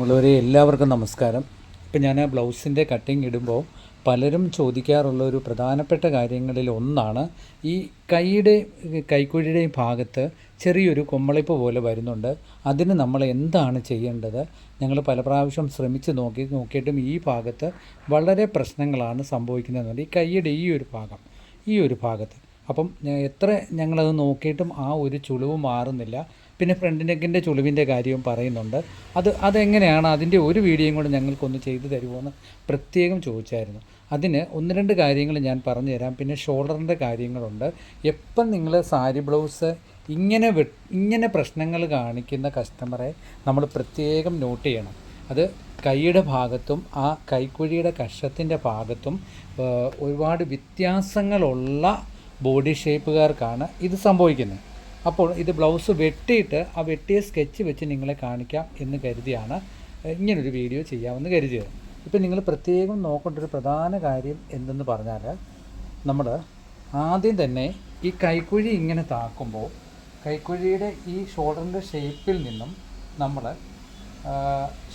ഉള്ളവരെ എല്ലാവർക്കും നമസ്കാരം. ഇപ്പം ഞാൻ ബ്ലൗസിൻ്റെ കട്ടിങ് ഇടുമ്പോൾ പലരും ചോദിക്കാറുള്ള ഒരു പ്രധാനപ്പെട്ട കാര്യങ്ങളിൽ ഒന്നാണ് ഈ കൈക്കുഴിയുടെയും ഭാഗത്ത് ചെറിയൊരു കൊമ്മളിപ്പ് പോലെ വരുന്നുണ്ട്. അതിന് നമ്മൾ എന്താണ് ചെയ്യേണ്ടത്? ഞങ്ങൾ പല പ്രാവശ്യം ശ്രമിച്ച് നോക്കിയിട്ടും ഈ ഭാഗത്ത് വളരെ പ്രശ്നങ്ങളാണ് സംഭവിക്കുന്നതെന്നുണ്ട്. ഈ കൈയുടെ ഈ ഒരു ഭാഗത്ത് അപ്പം എത്ര ഞങ്ങളത് നോക്കിയിട്ടും ആ ഒരു ചുളിവ് മാറുന്നില്ല. പിന്നെ ഫ്രണ്ട് നെക്കിൻ്റെ ചുളിവിൻ്റെ കാര്യവും പറയുന്നുണ്ട്. അതെങ്ങനെയാണ്, അതിൻ്റെ ഒരു വീഡിയോയും കൂടെ ഞങ്ങൾക്കൊന്ന് ചെയ്തു തരുമോ എന്ന് പ്രത്യേകം ചോദിച്ചായിരുന്നു. അതിന് ഒന്ന് രണ്ട് കാര്യങ്ങൾ ഞാൻ പറഞ്ഞു തരാം. പിന്നെ ഷോൾഡറിൻ്റെ കാര്യങ്ങളുണ്ട്. എപ്പം നിങ്ങൾ സാരി ബ്ലൗസ് ഇങ്ങനെ പ്രശ്നങ്ങൾ കാണിക്കുന്ന കസ്റ്റമറെ നമ്മൾ പ്രത്യേകം നോട്ട് ചെയ്യണം. അത് കൈയുടെ ഭാഗത്തും ആ കൈക്കുഴിയുടെ കഷത്തിൻ്റെ ഭാഗത്തും ഒരുപാട് വ്യത്യാസങ്ങളുള്ള ബോഡി ഷേപ്പുകാർക്കാണ് ഇത് സംഭവിക്കുന്നത്. അപ്പോൾ ഇത് ബ്ലൗസ് വെട്ടിയിട്ട് ആ വെട്ടിയ സ്കെച്ച് വെച്ച് നിങ്ങളെ കാണിക്കാം എന്ന് കരുതിയാണ് ഇങ്ങനൊരു വീഡിയോ ചെയ്യാമെന്ന് കരുതിയത്. ഇപ്പം നിങ്ങൾ പ്രത്യേകം നോക്കേണ്ട ഒരു പ്രധാന കാര്യം എന്തെന്ന് പറഞ്ഞാൽ, നമ്മൾ ആദ്യം തന്നെ ഈ കൈക്കുഴി ഇങ്ങനെ താക്കുമ്പോൾ കൈക്കുഴിയുടെ ഈ ഷോൾഡറിൻ്റെ ഷേപ്പിൽ നിന്നും നമ്മൾ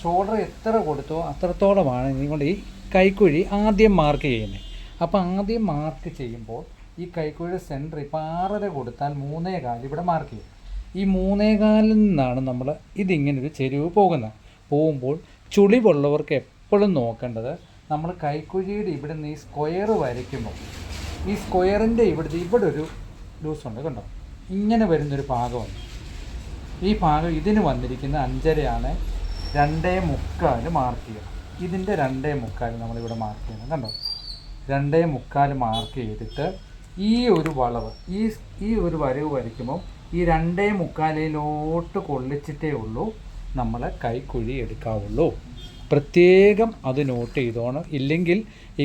ഷോൾഡർ എത്ര കൊടുത്തോ അത്രത്തോളമാണ് നിങ്ങൾ ഈ കൈക്കുഴി ആദ്യം മാർക്ക് ചെയ്യുന്നത്. അപ്പോൾ ആദ്യം മാർക്ക് ചെയ്യുമ്പോൾ ഈ കൈക്കുഴിയുടെ സെൻറ്റർ ഇപ്പോൾ 6.5 കൊടുത്താൽ 3.25 ഇവിടെ മാർക്ക് ചെയ്യും. ഈ 3.25 നിന്നാണ് നമ്മൾ ഇതിങ്ങനൊരു ചെരിവ് പോകുമ്പോൾ ചുളിവുള്ളവർക്ക് എപ്പോഴും നോക്കേണ്ടത്, നമ്മൾ കൈക്കുഴിയുടെ ഇവിടെ നിന്ന് ഈ സ്ക്വയർ വരയ്ക്കുമ്പോൾ ഈ സ്ക്വയറിൻ്റെ ഇവിടെ ഒരു ലൂസുണ്ട്, കണ്ടോ? ഇങ്ങനെ വരുന്നൊരു ഭാഗമുണ്ട്. ഈ ഭാഗം ഇതിന് വന്നിരിക്കുന്ന 5.5 2.25 മാർക്ക് ചെയ്യണം. ഇതിൻ്റെ 2.25 നമ്മളിവിടെ മാർക്ക് ചെയ്യണം, കണ്ടോ? 2.25 മാർക്ക് ചെയ്തിട്ട് ഈ ഒരു വളവ് ഈ ഒരു വരവ് വരയ്ക്കുമ്പോൾ ഈ 2.25 കൊള്ളിച്ചിട്ടേ ഉള്ളൂ നമ്മൾ കൈക്കുഴി എടുക്കാവുള്ളൂ. പ്രത്യേകം അത് നോട്ട് ചെയ്തോണം. ഇല്ലെങ്കിൽ ഈ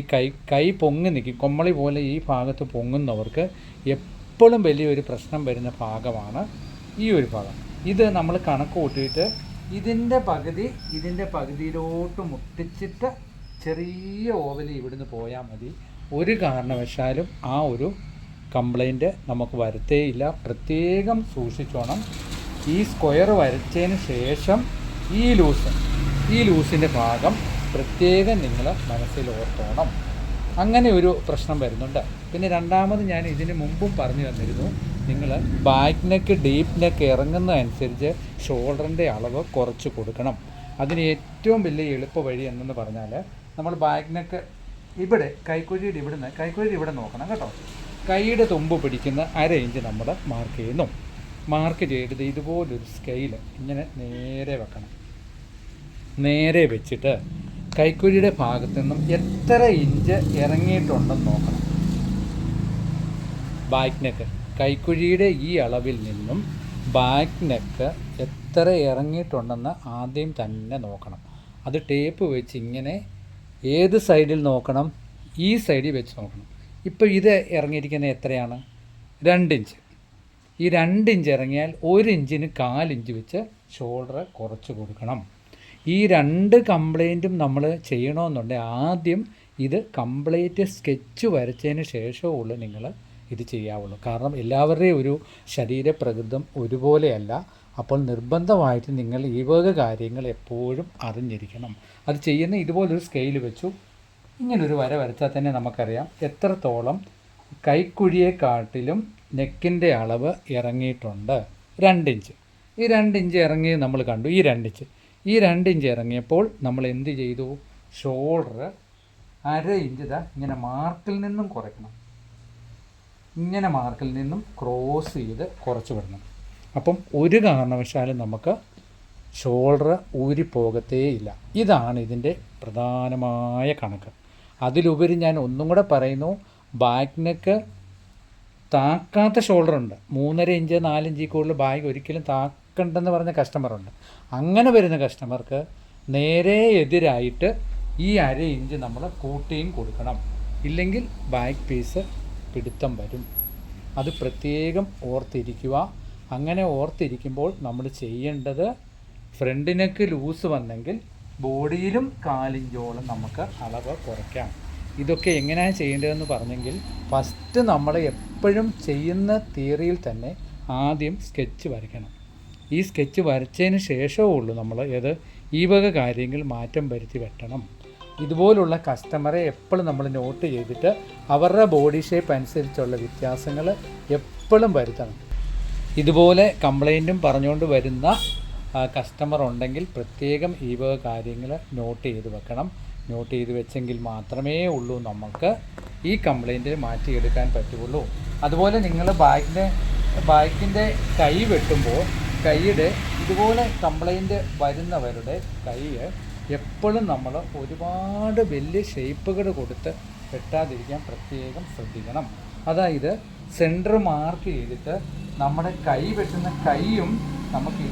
കൈ പൊങ്ങി നിൽക്കും, കൊമ്മളി പോലെ ഈ ഭാഗത്ത് പൊങ്ങുന്നവർക്ക് എപ്പോഴും വലിയൊരു പ്രശ്നം വരുന്ന ഭാഗമാണ് ഈ ഒരു ഭാഗം. ഇത് നമ്മൾ കണക്ക് കൂട്ടിയിട്ട് ഇതിൻ്റെ പകുതിയിലോട്ട് മുട്ടിച്ചിട്ട് ചെറിയ ഓവലി ഇവിടുന്ന് പോയാൽ മതി. ഒരു കാരണവശാലും ആ ഒരു കംപ്ലൈൻറ്റ് നമുക്ക് വരുത്തേയില്ല. പ്രത്യേകം സൂക്ഷിച്ചോണം. ഈ സ്ക്വയർ വരച്ചതിന് ശേഷം ഈ ലൂസിൻ്റെ ഭാഗം പ്രത്യേകം നിങ്ങൾ മനസ്സിൽ ഓർത്തോണം. അങ്ങനെ ഒരു പ്രശ്നം വരുന്നുണ്ട്. പിന്നെ രണ്ടാമത് ഞാൻ ഇതിന് മുമ്പും പറഞ്ഞു തന്നിരുന്നു, നിങ്ങൾ ബാക്ക് നെക്ക് ഡീപ്പ് നെക്ക് ഇറങ്ങുന്നതനുസരിച്ച് ഷോൾഡറിൻ്റെ അളവ് കുറച്ച് കൊടുക്കണം. അതിന് ഏറ്റവും വലിയ എളുപ്പ വഴി എന്തെന്ന് പറഞ്ഞാൽ, നമ്മൾ ബാക്ക് നെക്ക് ഇവിടെ കൈക്കുഴിയുടെ ഇവിടെ നോക്കണം, കേട്ടോ. കൈയുടെ തുമ്പ് പിടിക്കുന്ന 1/2 ഇഞ്ച് നമ്മൾ മാർക്ക് ചെയ്യുന്നു. മാർക്ക് ചെയ്തിട്ട് ഇതുപോലൊരു സ്കെയിൽ ഇങ്ങനെ നേരെ വെക്കണം. നേരെ വെച്ചിട്ട് കൈക്കുഴിയുടെ ഭാഗത്തു നിന്നും എത്ര ഇഞ്ച് ഇറങ്ങിയിട്ടുണ്ടെന്ന് നോക്കണം. ബാക്ക് നെക്ക് കൈക്കുഴിയുടെ ഈ അളവിൽ നിന്നും ബാക്ക് നെക്ക് എത്ര ഇറങ്ങിയിട്ടുണ്ടെന്ന് ആദ്യം തന്നെ നോക്കണം. അത് ടേപ്പ് വെച്ച് ഇങ്ങനെ ഏത് സൈഡിൽ നോക്കണം? ഈ സൈഡിൽ വെച്ച് നോക്കണം. ഇപ്പോൾ ഇത് ഇറങ്ങിയിരിക്കുന്നത് എത്രയാണ്? 2 ഇഞ്ച്. ഈ 2 ഇഞ്ച് ഇറങ്ങിയാൽ 1 ഇഞ്ചിന് 1/4 ഇഞ്ച് വെച്ച് ഷോൾഡർ കുറച്ച് കൊടുക്കണം. ഈ 2 കംപ്ലൈൻറ്റും നമ്മൾ ചെയ്യണമെന്നുണ്ടെങ്കിൽ ആദ്യം ഇത് കംപ്ലീറ്റ് സ്കെച്ച് വരച്ചതിന് ശേഷമുള്ളൂ നിങ്ങൾ ഇത് ചെയ്യാവുള്ളൂ. കാരണം എല്ലാവരുടെയും ഒരു ശരീരപ്രകൃതം ഒരുപോലെയല്ല. അപ്പോൾ നിർബന്ധമായിട്ട് നിങ്ങൾ ഈ വക കാര്യങ്ങൾ എപ്പോഴും അറിഞ്ഞിരിക്കണം. അത് ചെയ്യുന്ന ഇതുപോലൊരു സ്കെയിൽ വെച്ചു ഇങ്ങനൊരു വര വരച്ചാൽ തന്നെ നമുക്കറിയാം എത്രത്തോളം കൈക്കുഴിയെക്കാട്ടിലും നെക്കിൻ്റെ അളവ് ഇറങ്ങിയിട്ടുണ്ട്. 2 ഇഞ്ച്. ഈ 2 ഇഞ്ച് ഇറങ്ങി നമ്മൾ കണ്ടു. ഈ 2 ഇഞ്ച് ഇറങ്ങിയപ്പോൾ നമ്മൾ എന്ത് ചെയ്തു? ഷോൾഡർ 1/2 ഇഞ്ച് ഇങ്ങനെ മാർക്കിൽ നിന്നും കുറയ്ക്കണം. ഇങ്ങനെ മാർക്കിൽ നിന്നും ക്രോസ് ചെയ്ത് കുറച്ച് വിടണം. അപ്പം ഒരു കാരണവശാലും നമുക്ക് ഷോൾഡർ ഊരിപ്പോകത്തേയില്ല. ഇതാണ് ഇതിൻ്റെ പ്രധാനമായ കണക്ക്. അതിലുപരി ഞാൻ ഒന്നും കൂടെ പറയുന്നു, ബാക്ക് നെക്ക് താക്കാത്ത ഷോൾഡറുണ്ട്. 3.5 ഇഞ്ച് 4 ഇഞ്ചിൽ കൂടുതൽ ബാഗ് ഒരിക്കലും താക്കണ്ടെന്ന് പറഞ്ഞ കസ്റ്റമറുണ്ട്. അങ്ങനെ വരുന്ന കസ്റ്റമർക്ക് നേരെ എതിരായിട്ട് ഈ 1/2 ഇഞ്ച് നമ്മൾ കൂട്ടിയും കൊടുക്കണം. ഇല്ലെങ്കിൽ ബാക്ക് പീസ് പിടുത്തം വരും. അത് പ്രത്യേകം ഓർത്തിരിക്കുക. അങ്ങനെ ഓർത്തിരിക്കുമ്പോൾ നമ്മൾ ചെയ്യേണ്ടത്, ഫ്രണ്ട് നെക്ക് ലൂസ് വന്നെങ്കിൽ ബോഡിയിലും 1/4 ഇഞ്ചോളം നമുക്ക് അളവ് കുറയ്ക്കാം. ഇതൊക്കെ എങ്ങനെയാണ് ചെയ്യേണ്ടതെന്ന് പറഞ്ഞെങ്കിൽ, ഫസ്റ്റ് നമ്മൾ എപ്പോഴും ചെയ്യുന്ന തിയറിയിൽ തന്നെ ആദ്യം സ്കെച്ച് വരയ്ക്കണം. ഈ സ്കെച്ച് വരച്ചതിന് ശേഷമേ ഉള്ളൂ നമ്മൾ ഈ വക കാര്യങ്ങൾ മാറ്റം വരുത്തി വെട്ടണം. ഇതുപോലുള്ള കസ്റ്റമറെ എപ്പോഴും നമ്മൾ നോട്ട് ചെയ്തിട്ട് അവരുടെ ബോഡി ഷേപ്പ് അനുസരിച്ചുള്ള വ്യത്യാസങ്ങൾ എപ്പോഴും വരുത്തണം. ഇതുപോലെ കംപ്ലൈൻറ്റും പറഞ്ഞുകൊണ്ട് വരുന്ന കസ്റ്റമർ ഉണ്ടെങ്കിൽ പ്രത്യേകം ഈ വക കാര്യങ്ങൾ നോട്ട് ചെയ്ത് വെക്കണം. നോട്ട് ചെയ്ത് വെച്ചെങ്കിൽ മാത്രമേ ഉള്ളൂ നമുക്ക് ഈ കംപ്ലൈൻറ്റ് മാറ്റിയെടുക്കാൻ പറ്റുള്ളൂ. അതുപോലെ നിങ്ങൾ ബൈക്കിൻ്റെ കൈ വെട്ടുമ്പോൾ കൈയുടെ ഇതുപോലെ കംപ്ലൈൻറ്റ് വരുന്നവരുടെ കൈ എപ്പോഴും നമ്മൾ ഒരുപാട് വലിയ ഷേപ്പുകൾ കൊടുത്ത് വെട്ടാതിരിക്കാൻ പ്രത്യേകം ശ്രദ്ധിക്കണം. അതായത് സെൻറ്റർ മാർക്ക് ചെയ്തിട്ട് നമ്മുടെ കൈ വെട്ടുന്ന കൈയും നമുക്ക്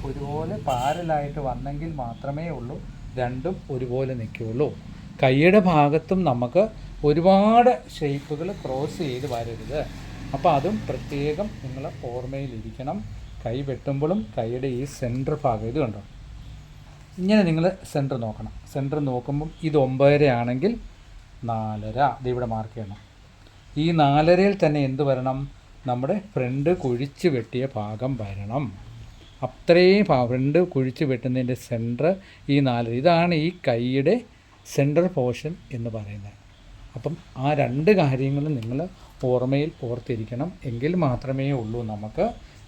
ഒരുപോലെ പാരലായിട്ട് വന്നെങ്കിൽ മാത്രമേ ഉള്ളൂ രണ്ടും ഒരുപോലെ നിൽക്കുകയുള്ളൂ. കൈയുടെ ഭാഗത്തും നമുക്ക് ഒരുപാട് ഷേപ്പുകൾ ക്രോസ് ചെയ്ത് വരരുത്. അപ്പോൾ അതും പ്രത്യേകം നിങ്ങൾ ഓർമ്മയിലിരിക്കണം. കൈ വെട്ടുമ്പോഴും കൈയുടെ ഈ സെൻറ്റർ ഭാഗം ഇത് കണ്ടോ, ഇങ്ങനെ നിങ്ങൾ സെൻറ്റർ നോക്കണം. സെൻറ്റർ നോക്കുമ്പം ഇത് 9.5 ആണെങ്കിൽ 4.5 ഇതിവിടെ മാർക്ക് ചെയ്യണം. ഈ 4.5-യിൽ തന്നെ എന്ത് വരണം? നമ്മുടെ ഫ്രണ്ട് കുഴിച്ച് വെട്ടിയ ഭാഗം വരണം. അത്രയും ഫ്രണ്ട് കുഴിച്ച് വെട്ടുന്നതിൻ്റെ സെൻറ്റർ ഈ 4.5. ഇതാണ് ഈ കൈയുടെ സെൻറ്റർ പോർഷൻ എന്ന് പറയുന്നത്. അപ്പം ആ 2 കാര്യങ്ങളും നിങ്ങൾ ഓർത്തിരിക്കണം. എങ്കിൽ മാത്രമേ ഉള്ളൂ നമുക്ക്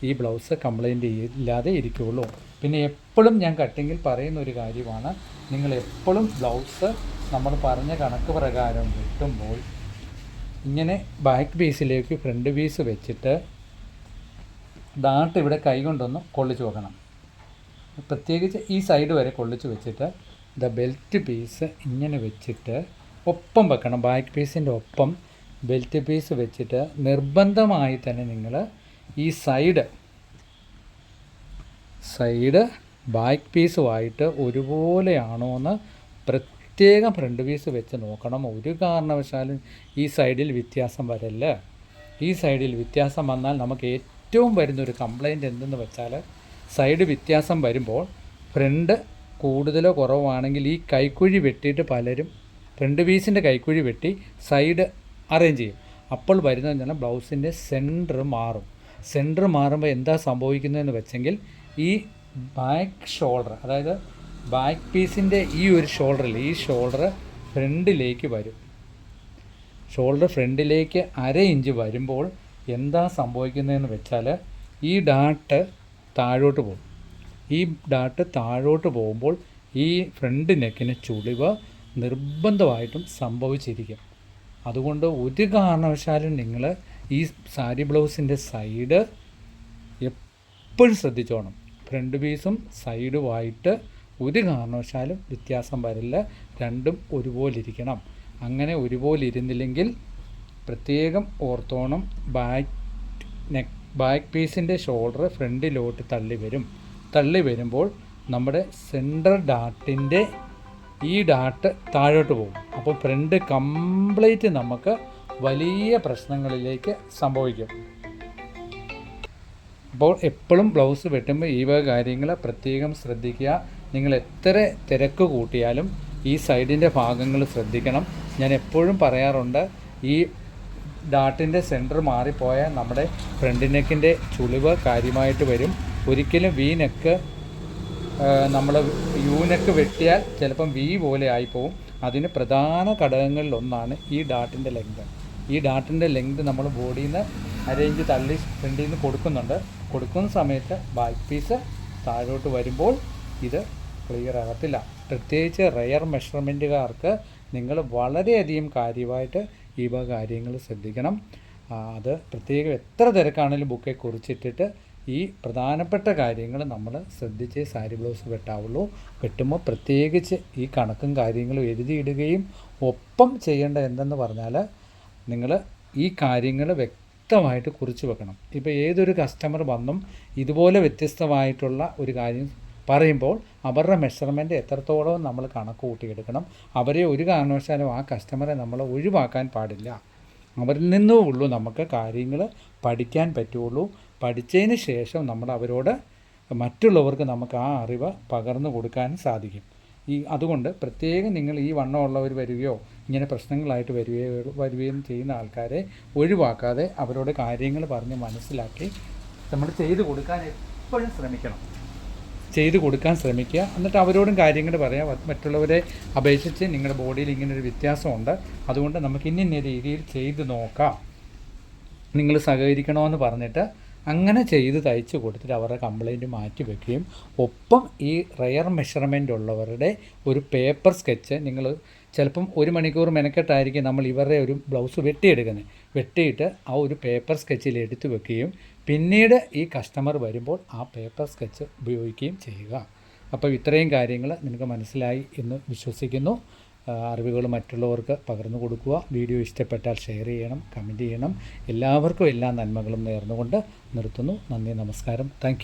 ഈ ബ്ലൗസ് കംപ്ലൈൻറ്റ് ഇല്ലാതെ ഇരിക്കുകയുള്ളൂ. പിന്നെ എപ്പോഴും ഞാൻ കട്ടിങ്ങിൽ പറയുന്ന ഒരു കാര്യമാണ്, നിങ്ങൾ എപ്പോഴും ബ്ലൗസ് നമ്മൾ പറഞ്ഞ കണക്ക് പ്രകാരം വെട്ടുമ്പോൾ ഇങ്ങനെ ബാക്ക് പീസിലേക്ക് ഫ്രണ്ട് പീസ് വെച്ചിട്ട് ഡാട്ട് ഇവിടെ കൈ കൊണ്ടൊന്ന് കൊള്ളിച്ച് വെക്കണം. പ്രത്യേകിച്ച് ഈ സൈഡ് വരെ കൊള്ളിച്ച് വെച്ചിട്ട് ബെൽറ്റ് പീസ് ഇങ്ങനെ വെച്ചിട്ട് ഒപ്പം വെക്കണം. ബാക്ക് പീസിൻ്റെ ഒപ്പം ബെൽറ്റ് പീസ് വെച്ചിട്ട് നിർബന്ധമായി തന്നെ നിങ്ങൾ ഈ സൈഡ് ബാക്ക് പീസുമായിട്ട് ഒരുപോലെയാണോ എന്ന് പ്രത്യേകം ഫ്രണ്ട് പീസ് വെച്ച് നോക്കണം. ഒരു കാരണവശാലും ഈ സൈഡിൽ വ്യത്യാസം വരല്ല. ഈ സൈഡിൽ വ്യത്യാസം വന്നാൽ നമുക്ക് ഏറ്റവും വരുന്നൊരു കംപ്ലൈൻറ്റ് എന്തെന്ന് വെച്ചാൽ, സൈഡ് വ്യത്യാസം വരുമ്പോൾ ഫ്രണ്ട് കൂടുതലോ കുറവാണെങ്കിൽ ഈ കൈക്കുഴി വെട്ടിയിട്ട് പലരും ഫ്രണ്ട് പീസിൻ്റെ കൈക്കുഴി വെട്ടി സൈഡ് അറേഞ്ച് ചെയ്യും. അപ്പോൾ വരുന്നതെന്ന് പറഞ്ഞാൽ ബ്ലൗസിൻ്റെ സെൻറ്റർ മാറും. സെൻറ്റർ മാറുമ്പോൾ എന്താ സംഭവിക്കുന്നതെന്ന് വെച്ചെങ്കിൽ ഈ ബാക്ക് ഷോൾഡർ, അതായത് ബാക്ക് പീസിൻ്റെ ഈ ഒരു ഷോൾഡറിൽ ഈ ഷോൾഡർ ഫ്രണ്ടിലേക്ക് വരും. ഷോൾഡർ ഫ്രണ്ടിലേക്ക് 1/2 ഇഞ്ച് വരുമ്പോൾ എന്താ സംഭവിക്കുന്നതെന്ന് വെച്ചാൽ ഈ ഡാട്ട് താഴോട്ട് പോകും. ഈ ഡാട്ട് താഴോട്ട് പോകുമ്പോൾ ഈ ഫ്രണ്ട് നെക്കിന് ചുളിവ് നിർബന്ധമായിട്ടും സംഭവിച്ചിരിക്കും. അതുകൊണ്ട് ഒരു കാരണവശാലും നിങ്ങൾ ഈ സാരി ബ്ലൗസിൻ്റെ സൈഡ് എപ്പോഴും ശ്രദ്ധിച്ചോണം. ഫ്രണ്ട് പീസും സൈഡുമായിട്ട് ഒരു കാരണവശാലും വ്യത്യാസം വരില്ല. രണ്ടും ഒരുപോലെ ഇരിക്കണം. അങ്ങനെ ഒരുപോലെ ഇരുന്നില്ലെങ്കിൽ പ്രത്യേകം ഓർത്തോണം, ബാക്ക് പീസിൻ്റെ ഷോൾഡർ ഫ്രണ്ടിലോട്ട് തള്ളി വരുമ്പോൾ നമ്മുടെ സെൻറ്റർ ഡാട്ടിൻ്റെ ഈ ഡാട്ട് താഴോട്ട് പോകും. അപ്പോൾ ഫ്രണ്ട് കംപ്ലീറ്റ് നമുക്ക് വലിയ പ്രശ്നങ്ങളിലേക്ക് സംഭവിക്കും. അപ്പോൾ എപ്പോഴും ബ്ലൗസ് വെട്ടുമ്പോൾ ഈ വക കാര്യങ്ങൾ പ്രത്യേകം ശ്രദ്ധിക്കുക. നിങ്ങൾ എത്ര തിരക്ക് കൂട്ടിയാലും ഈ സൈഡിൻ്റെ ഭാഗങ്ങൾ ശ്രദ്ധിക്കണം. ഞാൻ എപ്പോഴും പറയാറുണ്ട്, ഈ ഡാട്ടിൻ്റെ സെൻറ്റർ മാറിപ്പോയാൽ നമ്മുടെ ഫ്രണ്ട് നെക്കിൻ്റെ ചുളിവ് കാര്യമായിട്ട് വരും. ഒരിക്കലും വി നെക്ക് നമ്മൾ യു നെക്ക് വെട്ടിയാൽ ചിലപ്പം വി പോലെ ആയിപ്പോവും. അതിന് പ്രധാന ഘടകങ്ങളിലൊന്നാണ് ഈ ഡാട്ടിൻ്റെ ലെങ്ത്. ഈ ഡാട്ടിൻ്റെ ലെങ്ത് നമ്മൾ ബോഡിയിൽ നിന്ന് അരയിഞ്ച് തള്ളി ഫ്രണ്ടിൽ നിന്ന് കൊടുക്കുന്ന സമയത്ത് ബാക്ക് പീസ് താഴോട്ട് വരുമ്പോൾ ഇത് ക്ലിയർ ആകത്തില്ല. പ്രത്യേകിച്ച് റെയർ മെഷർമെൻറ്റുകാർക്ക് നിങ്ങൾ വളരെയധികം കാര്യമായിട്ട് ഈ വക കാര്യങ്ങൾ ശ്രദ്ധിക്കണം. അത് പ്രത്യേകം എത്ര തിരക്കാണെങ്കിലും ബുക്കെ കുറിച്ചിട്ടിട്ട് ഈ പ്രധാനപ്പെട്ട കാര്യങ്ങൾ നമ്മൾ ശ്രദ്ധിച്ച് സാരി ബ്ലൗസ് വെട്ടാവുള്ളൂ. വെട്ടുമ്പോൾ പ്രത്യേകിച്ച് ഈ കണക്കും കാര്യങ്ങളും എഴുതിയിടുകയും ഒപ്പം ചെയ്യേണ്ട എന്തെന്ന് പറഞ്ഞാൽ നിങ്ങൾ ഈ കാര്യങ്ങൾ വ്യക്തമായിട്ട് കുറിച്ച് വെക്കണം. ഇപ്പോൾ ഏതൊരു കസ്റ്റമർ വന്നും ഇതുപോലെ വ്യത്യസ്തമായിട്ടുള്ള ഒരു കാര്യം പറയുമ്പോൾ അവരുടെ മെഷർമെൻറ്റ് എത്രത്തോളം നമ്മൾ കണക്ക് കൂട്ടിയെടുക്കണം. അവരെ ഒരു കാരണവശാലും ആ കസ്റ്റമറെ നമ്മൾ ഒഴിവാക്കാൻ പാടില്ല. അവരിൽ നിന്നേ ഉള്ളൂ നമുക്ക് കാര്യങ്ങൾ പഠിക്കാൻ പറ്റുള്ളൂ. പഠിച്ചതിന് ശേഷം നമ്മൾ അവരോട് മറ്റുള്ളവർക്ക് നമുക്ക് ആ അറിവ് പകർന്നു കൊടുക്കാൻ സാധിക്കും. അതുകൊണ്ട് പ്രത്യേകം നിങ്ങൾ ഈ വണ്ണമുള്ളവർ വരികയോ ഇങ്ങനെ പ്രശ്നങ്ങളായിട്ട് വരികയും ചെയ്യുന്ന ആൾക്കാരെ ഒഴിവാക്കാതെ അവരോട് കാര്യങ്ങൾ പറഞ്ഞ് മനസ്സിലാക്കി നമ്മൾ ചെയ്തു കൊടുക്കാൻ എപ്പോഴും ശ്രമിക്കണം. ചെയ്ത് കൊടുക്കാൻ ശ്രമിക്കുക. എന്നിട്ട് അവരോടും കാര്യങ്ങൾ പറയാം. മറ്റുള്ളവരെ അപേക്ഷിച്ച് നിങ്ങളുടെ ബോഡിയിൽ ഇങ്ങനൊരു വ്യത്യാസമുണ്ട്, അതുകൊണ്ട് നമുക്ക് ഇന്ന രീതിയിൽ ചെയ്ത് നോക്കാം, നിങ്ങൾ സഹകരിക്കണമെന്ന് പറഞ്ഞിട്ട് അങ്ങനെ ചെയ്ത് തയ്ച്ച് കൊടുത്തിട്ട് അവരുടെ കംപ്ലയിൻറ്റ് മാറ്റി വയ്ക്കുകയും ഒപ്പം ഈ റെയർ മെഷർമെൻ്റ് ഉള്ളവരുടെ ഒരു പേപ്പർ സ്കെച്ച് നിങ്ങൾ ചിലപ്പം 1 മണിക്കൂർ മെനക്കെട്ടായിരിക്കും നമ്മൾ ഇവരുടെ ഒരു ബ്ലൗസ് വെട്ടിയെടുക്കുന്നത്. വെട്ടിയിട്ട് ആ ഒരു പേപ്പർ സ്കെച്ചിൽ എടുത്ത് വെക്കുകയും പിന്നീട് ഈ കസ്റ്റമർ വരുമ്പോൾ ആ പേപ്പർ സ്കെച്ച് ഉപയോഗിക്കുകയും ചെയ്യുക. അപ്പോൾ ഇത്രയും കാര്യങ്ങൾ നിങ്ങൾക്ക് മനസ്സിലായി എന്ന് വിശ്വസിക്കുന്നു. അറിവുകൾ മറ്റുള്ളവർക്ക് പകർന്നു കൊടുക്കുക. വീഡിയോ ഇഷ്ടപ്പെട്ടാൽ ഷെയർ ചെയ്യണം, കമൻറ്റ് ചെയ്യണം. എല്ലാവർക്കും എല്ലാ നന്മകളും നേർന്നുകൊണ്ട് നിർത്തുന്നു. നന്ദി, നമസ്കാരം. താങ്ക്